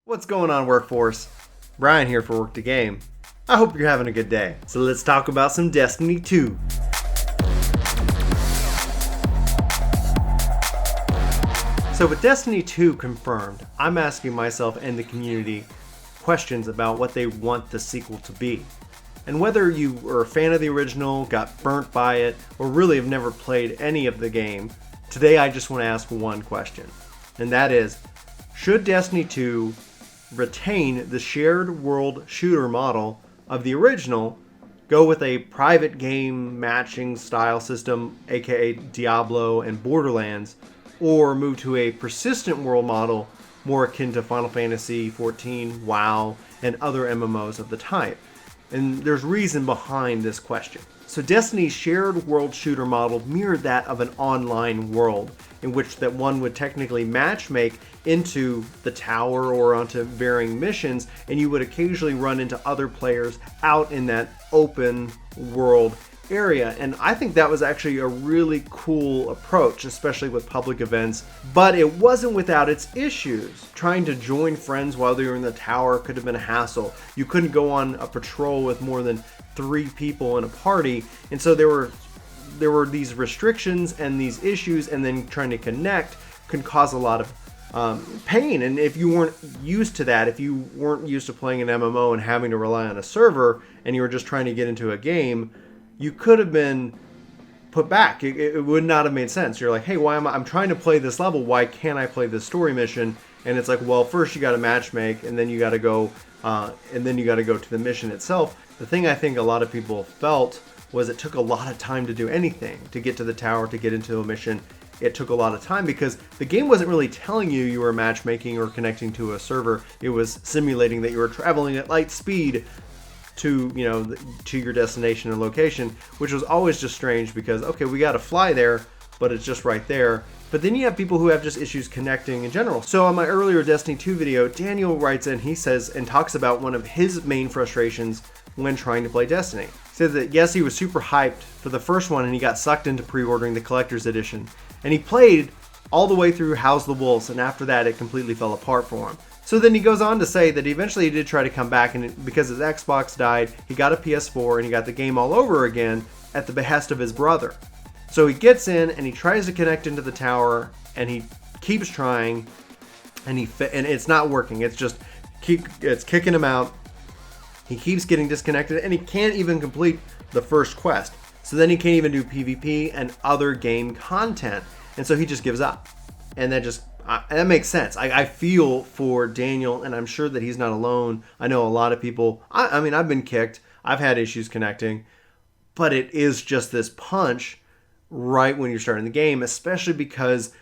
What's going on, workforce? Brian here for Work to Game. I hope you're having a good day. So let's talk about some Destiny 2. So with Destiny 2 confirmed, I'm asking myself and the community questions about what they want the sequel to be. And whether you are a fan of the original, got burnt by it, or really have never played any of the game, today I just want to ask one question. And that is, should Destiny 2 retain the shared world shooter model of the original, go with a private game matching style system, aka Diablo and Borderlands, or move to a persistent world model more akin to Final Fantasy XIV, WoW, and other MMOs of the type? And there's reason behind this question. So Destiny's shared world shooter model mirrored that of an online world, in which that one would technically matchmake into the tower or onto varying missions, and you would occasionally run into other players out in that open world area. And I think that was actually a really cool approach, especially with public events, but it wasn't without its issues. Trying to join friends while they were in the tower could have been a hassle. You couldn't go on a patrol with more than 3 people in a party, and so there were these restrictions and these issues, and then trying to connect can cause a lot of pain. And if you weren't used to that, if you weren't used to playing an MMO and having to rely on a server, and you were just trying to get into a game, you could have been put back. It would not have made sense. You're like, hey, I'm trying to play this level, why can't I play this story mission? And it's like, well, first you got to matchmake, and then you got to go to the mission itself. The thing I think a lot of people felt was it took a lot of time to do anything, to get to the tower, to get into a mission. It took a lot of time because the game wasn't really telling you were matchmaking or connecting to a server. It was simulating that you were traveling at light speed to your destination and location, which was always just strange because, okay, we got to fly there, but it's just right there. But then you have people who have just issues connecting in general. So on my earlier Destiny 2 video, Daniel writes in, he says, and talks about one of his main frustrations when trying to play Destiny. He said that yes, he was super hyped for the first one and he got sucked into pre-ordering the collector's edition. And he played all the way through House the Wolves, and after that it completely fell apart for him. So then he goes on to say that eventually he did try to come back, and because his Xbox died, he got a PS4 and he got the game all over again at the behest of his brother. So he gets in and he tries to connect into the tower, and he keeps trying, and it's not working. It's just it's kicking him out. He keeps getting disconnected, and he can't even complete the first quest. So then he can't even do PvP and other game content, and so he just gives up. And that makes sense. I feel for Daniel, and I'm sure that he's not alone. I know a lot of people. I mean, I've been kicked. I've had issues connecting, but it is just this punch right when you're starting the game, especially because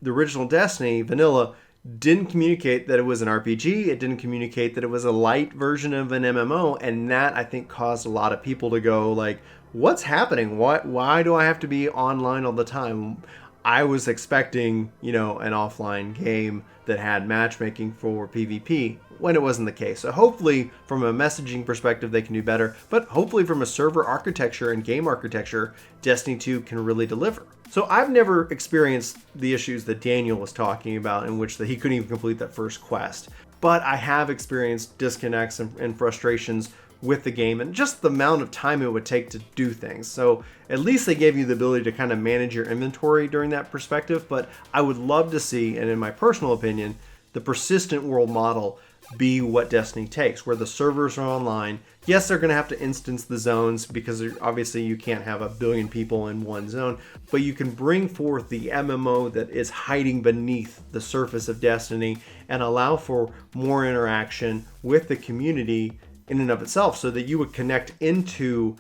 the original Destiny, Vanilla, didn't communicate that it was an RPG. It didn't communicate that it was a light version of an MMO, and that, I think, caused a lot of people to go like, what's happening? Why do I have to be online all the time? I was expecting, an offline game that had matchmaking for PvP, when it wasn't the case. So hopefully from a messaging perspective they can do better, but hopefully from a server architecture and game architecture, Destiny 2 can really deliver. So I've never experienced the issues that Daniel was talking about, in which he couldn't even complete that first quest. But I have experienced disconnects and frustrations with the game and just the amount of time it would take to do things. So at least they gave you the ability to kind of manage your inventory during that perspective. But I would love to see, and in my personal opinion, the persistent world model be what Destiny takes, where the servers are online. Yes, they're going to have to instance the zones because obviously you can't have 1 billion people in one zone, but you can bring forth the MMO that is hiding beneath the surface of Destiny and allow for more interaction with the community in and of itself, so that you would connect into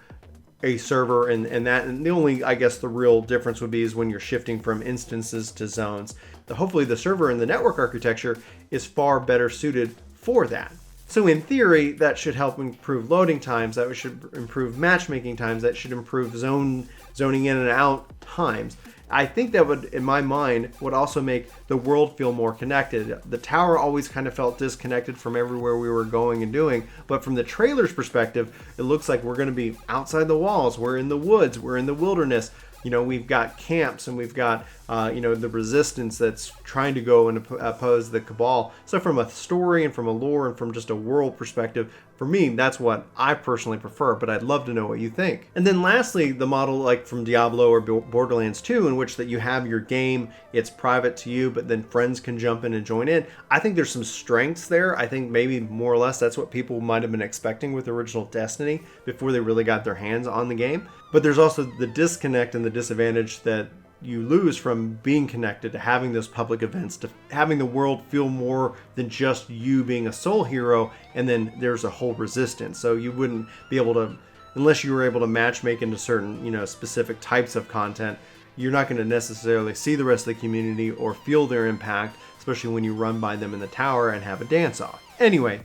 a server, and the only, I guess, the real difference would be is when you're shifting from instances to zones. Hopefully the server and the network architecture is far better suited for that. So in theory, that should help improve loading times, that should improve matchmaking times, that should improve zoning in and out times. I think that would, in my mind, would also make the world feel more connected. The tower always kind of felt disconnected from everywhere we were going and doing, but from the trailer's perspective, it looks like we're going to be outside the walls, we're in the woods, we're in the wilderness. We've got camps and we've got the resistance that's trying to go and oppose the Cabal. So from a story and from a lore and from just a world perspective, for me, that's what I personally prefer, but I'd love to know what you think. And then lastly, the model like from Diablo or Borderlands 2, in which that you have your game, it's private to you, but then friends can jump in and join in. I think there's some strengths there. I think maybe more or less that's what people might have been expecting with original Destiny before they really got their hands on the game. But there's also the disconnect and the disadvantage that you lose from being connected, to having those public events, to having the world feel more than just you being a sole hero, and then there's a whole resistance. So you wouldn't be able to, unless you were able to matchmake into certain, specific types of content, you're not going to necessarily see the rest of the community or feel their impact, especially when you run by them in the tower and have a dance-off. Anyway,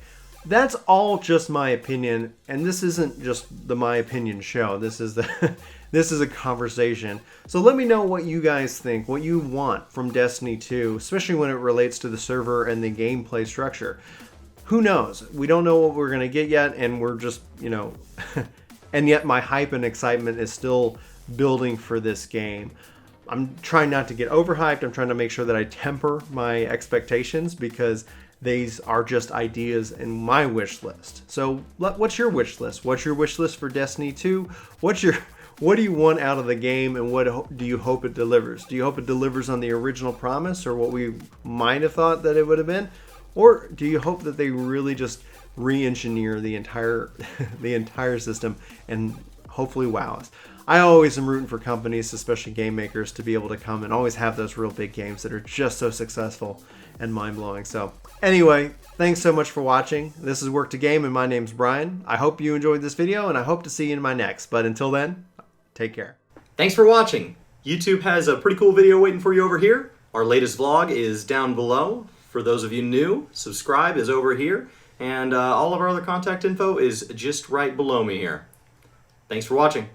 that's all just my opinion, and this isn't just the My Opinion show. This is this is a conversation. So let me know what you guys think, what you want from Destiny 2, especially when it relates to the server and the gameplay structure. Who knows? We don't know what we're going to get yet, and we're just, and yet my hype and excitement is still building for this game. I'm trying not to get overhyped. I'm trying to make sure that I temper my expectations, because these are just ideas in my wish list. So what's your wish list? What's your wish list for Destiny 2? What do you want out of the game, and what do you hope it delivers? Do you hope it delivers on the original promise, or what we might have thought that it would have been? Or do you hope that they really just re-engineer the entire the entire system and hopefully wow us? I always am rooting for companies, especially game makers, to be able to come and always have those real big games that are just so successful and mind-blowing. So anyway, thanks so much for watching. This is Work to Game, and my name's Brian. I hope you enjoyed this video, and I hope to see you in my next. But until then, take care. Thanks for watching. YouTube has a pretty cool video waiting for you over here. Our latest vlog is down below. For those of you new, subscribe is over here. And all of our other contact info is just right below me here. Thanks for watching.